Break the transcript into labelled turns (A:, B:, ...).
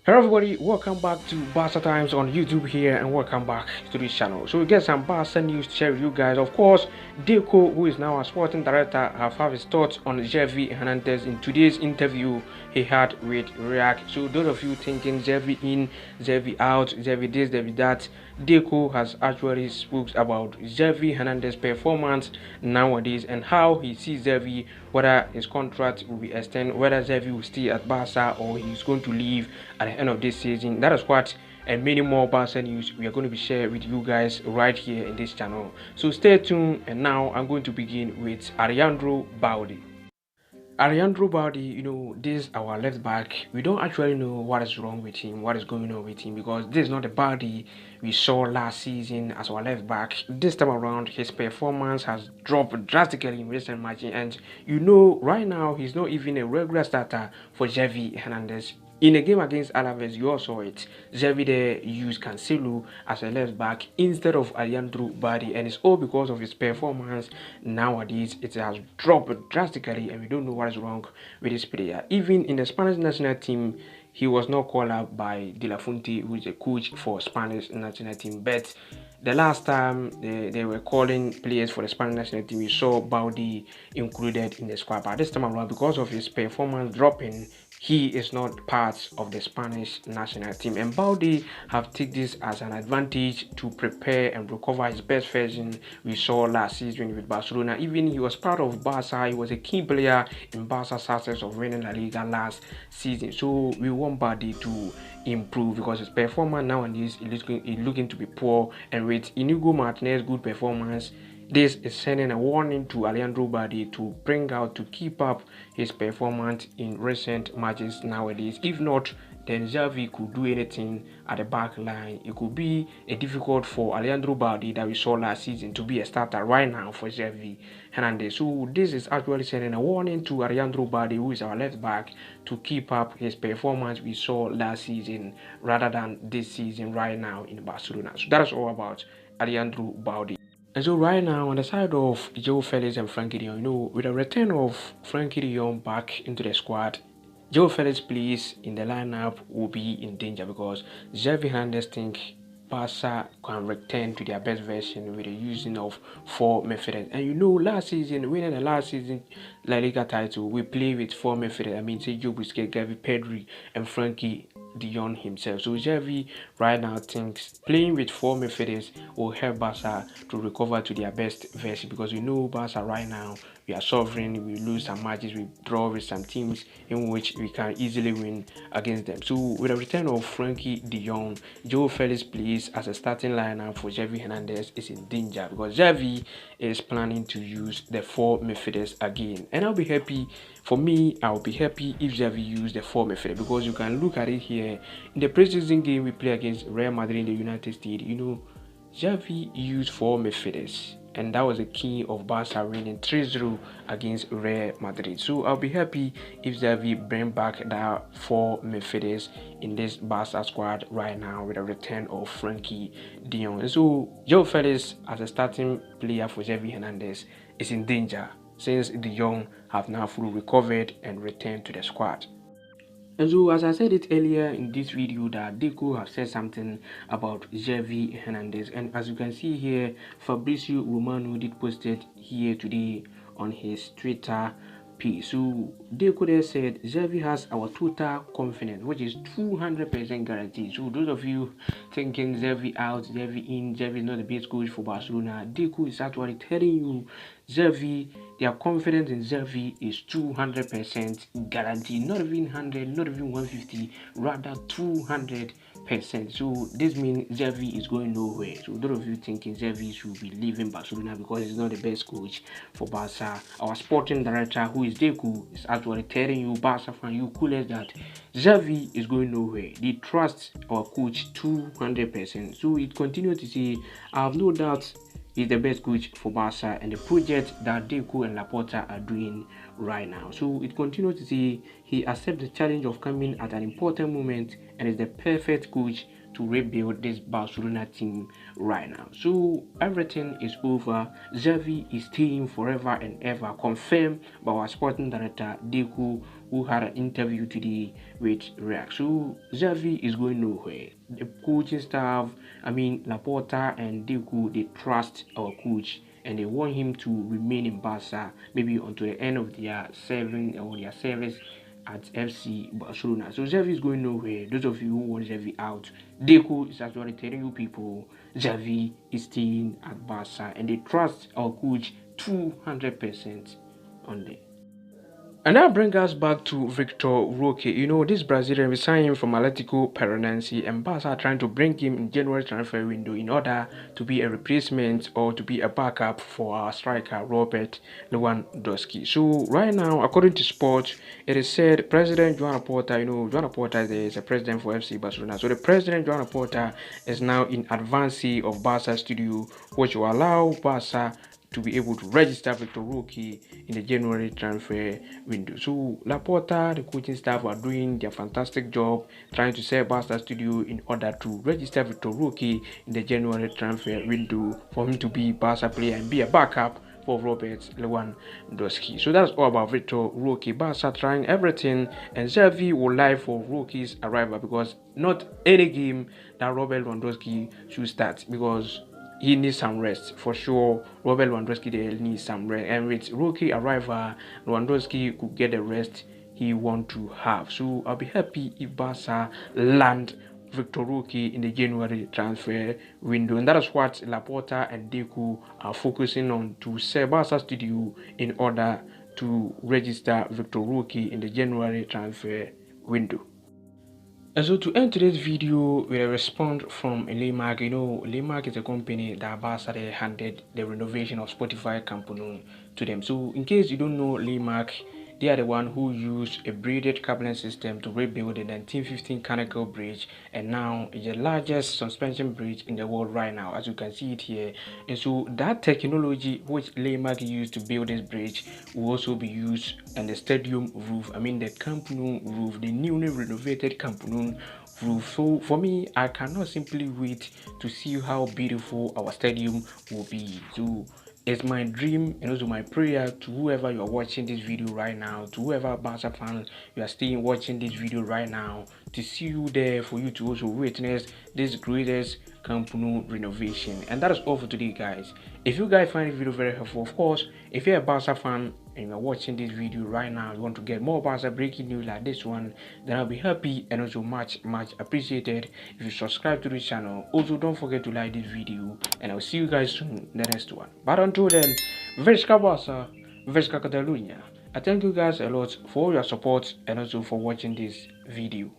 A: Hello everybody, welcome back to Barca Times on YouTube here and welcome back to this channel. So we get some Barca news to share with you guys. Of course, Deco, who is now a sporting director, have his thoughts on Xavi Hernandez in today's interview he had with React. So those of you thinking Xavi in, Xavi out, Xavi this, Xavi that, Deco has actually spoke about Xavi Hernandez's performance nowadays and how he sees Xavi, whether his contract will be extended, whether Xavi will stay at Barca or he's going to leave at the end of this season. That is what and many more Barca news we are going to be sharing with you guys right here in this channel. So stay tuned, and now I'm going to begin with Alejandro Balde. Alejandro Balde, this is our left back. We don't actually know what is wrong with him, what is going on with him, because this is not the Balde we saw last season as our left back. This time around, his performance has dropped drastically in recent matches, and right now he's not even a regular starter for Xavi Hernandez. In a game against Alaves, you all saw it. Xavi there used Cancelo as a left back instead of Alejandro Balde, and it's all because of his performance. Nowadays, it has dropped drastically, and we don't know what is wrong with this player. Even in the Spanish national team, he was not called up by De La Fuente, who is a coach for Spanish national team. But the last time they were calling players for the Spanish national team, we saw Balde included in the squad. But this time around, because of his performance dropping, he is not part of the Spanish national team, and Balde have taken this as an advantage to prepare and recover his best version we saw last season with Barcelona. Even he was part of Barca, he was a key player in Barca's success of winning La Liga last season. So we want Balde to improve because his performance nowadays is looking to be poor, and with Inigo Martinez's good performance, this is sending a warning to Alejandro Balde to keep up his performance in recent matches nowadays. If not, then Xavi could do anything at the back line. It could be difficult for Alejandro Balde that we saw last season to be a starter right now for Xavi Hernandez. So this is actually sending a warning to Alejandro Balde, who is our left back, to keep up his performance we saw last season rather than this season right now in Barcelona. So that is all about Alejandro Balde. And so right now on the side of Jao Felix and FRANKIE de JONG, with the return of FRANKIE de JONG back into the squad, Jao Felix place in the lineup will be in danger because Xavi Hernandez think Barca can return to their best version with the using of 4 midfielders. And last season, winning the last season La Liga title, we play with 4 midfielders. I mean, Sergio Busquets, Xavi, Pedri, and FRANKIE de JONG himself. So Xavi right now thinks playing with 4 midfielders will help Barca to recover to their best version, because Barca right now, we are suffering, we lose some matches, we draw with some teams in which we can easily win against them. So with the return of FRANKIE de JONG, Jao Felix plays as a starting lineup for Xavi Hernandez is in danger, because Xavi is planning to use the 4 midfielders again. And I'll be happy if Xavi used the 4 midfielders, because you can look at it here in the preseason game we play against Real Madrid in the United States. Xavi used 4 midfielders, and that was the key of Barca winning 3-0 against Real Madrid. So I'll be happy if Xavi bring back that 4 midfielders in this Barca squad right now with the return of FRANKIE de JONG. And so Jao Felix as a starting player for Xavi Hernandez is in danger, since de Jong have now fully recovered and returned to the squad. And so, as I said it earlier in this video, that Deco have said something about Xavi Hernandez, and as you can see here, Fabrizio Romano did post it here today on his Twitter page. So Deco there said Xavi has our total confidence, which is 200% guaranteed. So those of you thinking Xavi out, Xavi in, Xavi is not the best coach for Barcelona, Deco is actually telling you Xavi, their confidence in Xavi is 200% guaranteed. Not even 100, not even 150, rather 200%. So this means Xavi is going nowhere. So those of you thinking Xavi should be leaving Barcelona because he's not the best coach for Barca, our sporting director, who is Deco, is actually telling you, Barca fan, you coolers, that Xavi is going nowhere. They trust our coach 200%. So it continues to say, I have no doubt he's the best coach for Barca, and the project that Deco and Laporta are doing right now. So it continues to say he accepts the challenge of coming at an important moment and is the perfect coach to rebuild this Barcelona team right now. So everything is over. Xavi is staying forever and ever, confirmed by our sporting director Deco, who had an interview today with React. So Xavi is going nowhere. The coaching staff, Laporta and Deco, they trust our coach and they want him to remain in Barca maybe until the end of their service at FC Barcelona. So Xavi is going nowhere. Those of you who want Xavi out, Deco is actually telling you people Xavi is staying at Barca and they trust our coach 200% on them. And that brings us back to Victor Roque. You know, this Brazilian, we signed him from Atletico Paranaense, and Barca are trying to bring him in January transfer window in order to be a replacement or to be a backup for our striker Robert Lewandowski. So right now, according to Sport, it is said President Joan Laporta, Joan Laporta is a president for FC Barcelona. So the president Joan Laporta is now in advance of Barca studio, which will allow Barca to be able to register Victor Roque in the January transfer window. So Laporta, the coaching staff are doing their fantastic job trying to sell Barca studio in order to register Victor Roque in the January transfer window for him to be Barca player and be a backup for Robert Lewandowski. So that's all about Victor Roque. Barca trying everything, and Xavi will lie for Roque's arrival because not any game that Robert Lewandowski should start because he needs some rest for sure. Robert Lewandowski needs some rest, and with Roque arrival, Lewandowski could get the rest he want to have. So I'll be happy if Barca land Victor Roque in the January transfer window, and that is what Laporta and Deco are focusing on, to sell Barca studio in order to register Victor Roque in the January transfer window. And so to end today's video with a response from Lemark. You know, Lemark is a company that Barca handed the renovation of Spotify Camp Nou to them. So in case you don't know Lemark, they are the one who used a braided cabling system to rebuild the 1915 Canonical Bridge, and now it's the largest suspension bridge in the world right now, as you can see it here. And so that technology which Lemark used to build this bridge will also be used on the stadium roof, the Camp Nou roof, the newly renovated Camp Nou roof. So for me, I cannot simply wait to see how beautiful our stadium will be. So it's my dream and also my prayer to whoever you are watching this video right now, to whoever Barca fan you are staying watching this video right now, to see you there, for you to also witness this greatest Camp Nou renovation. And that is all for today, guys. If you guys find this video very helpful, of course, if you're a Barca fan and you're watching this video right now, you want to get more Barca breaking news like this one, then I'll be happy and also much appreciated if you subscribe to the channel. Also, don't forget to like this video, and I'll see you guys soon in the next one. But until then, Visca Barca, Visca Catalunya. I thank you guys a lot for your support and also for watching this video.